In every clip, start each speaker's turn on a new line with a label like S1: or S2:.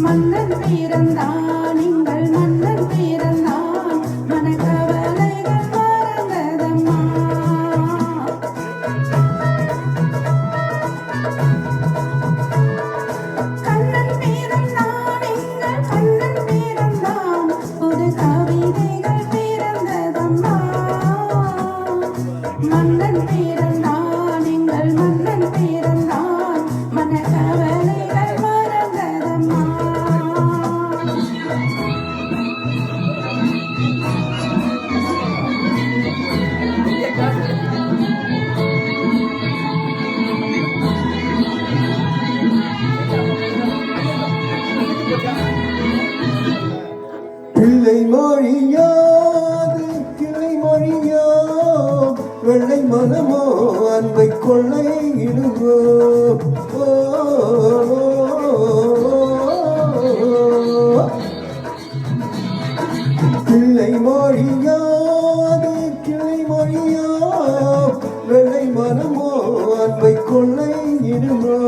S1: மன்னன் பிறந்தான் எங்கள் மன்னன் பிறந்தான் மனக்கவலைகள் மறந்ததம்மா. கண்ணன் பிறந்தான் எங்கள் கண்ணன் பிறந்தான் புது கவிதைகள் பிறந்ததம்மா. மன்னன் பிறந்தான் எங்கள் மன்னன் பிறந்தான் மனக்கவலைகள் மறந்ததம்மா.
S2: பிள்ளை மொழியாது கிளை மொழியோ வெள்ளை மனமோ அன்பை கொள்ளை இடுவோ. பிள்ளை மொழியாது கிளை மொழியோ வெள்ளை மனமோ அன்பை கொள்ளை இடுவோ.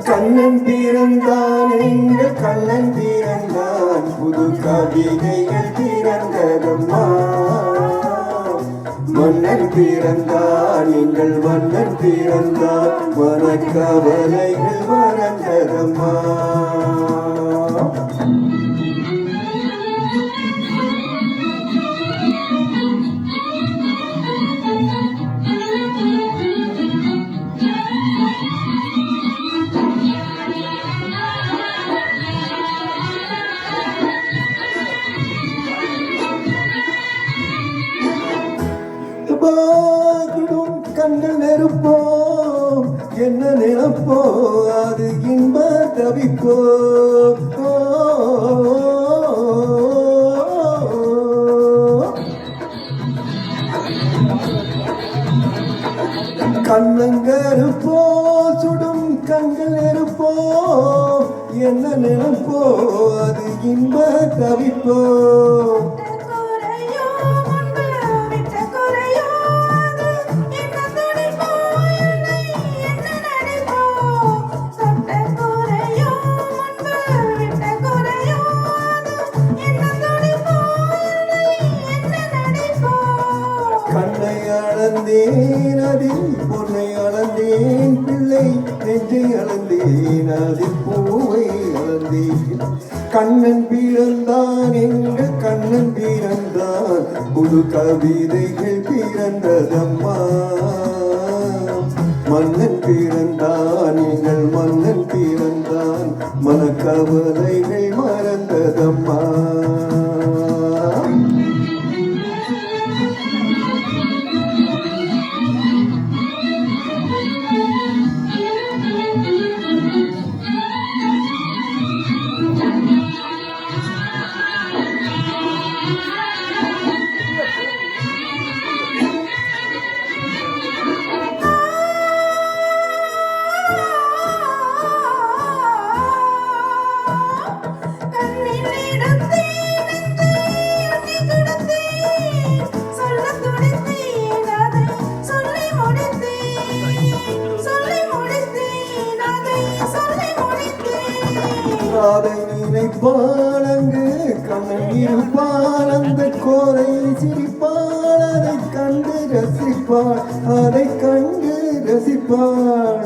S2: கண்ணன் பிறந்தான் எங்கள் கண்ணன் பிறந்தான் புது கவிதைகள் பிறந்ததம்மா. மன்னன் பிறந்தான் எங்கள் மன்னன் பிறந்தான் மனக்கவலைகள் மறந்ததம்மா. பாகிடும் கண்கள் நெருப்போம் என்ன நினைப்போ அது இன்ப தவிப்போ. கண்ணங்கருப்போ சுடும் கண்கள் நெருப்போ என்ன நினைப்போ அது இன்ப தவிப்போ. கண்ணை அளந்தேன் அதில் பொன்னை அளந்தேன் பிள்ளை நெஞ்சை அளந்தேன் அதில் பூவை அளந்தேன். கண்ணன் பிறந்தான் எங்கள் கண்ணன் பிறந்தான் புது கவிதைகள் பிறந்ததம்மா. மன்னன் பிறந்தான் எங்கள் மன்னன் பிறந்தான் மனக்கவலைகள் மறந்ததம்மா. அதை நினைப்பாள் அங்கு கண்ணன் இருப்பாள் அந்த கோரை சிரிப்பாள் அதை கண்டு ரசிப்பாள் அதை கண்டு ரசிப்பாள்.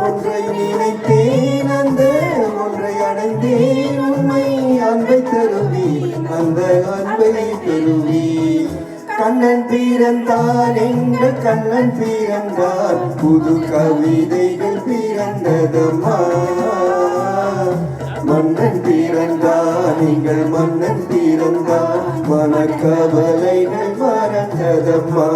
S2: ஒன்றை நினைத்தேன் அந்த ஒன்றை அடைந்தேன் உண்மை அன்பை தருவி அந்த அன்பை பெறுவி. கண்ணன் பிறந்தான் எங்கள் கண்ணன் பிறந்தான் புது கவிதைகள் பிறந்ததம்மா. மன்னன் பிறந்தான் எங்கள் மன்னன் பிறந்தான் மனக்கவலைகள் மறந்ததம்மா.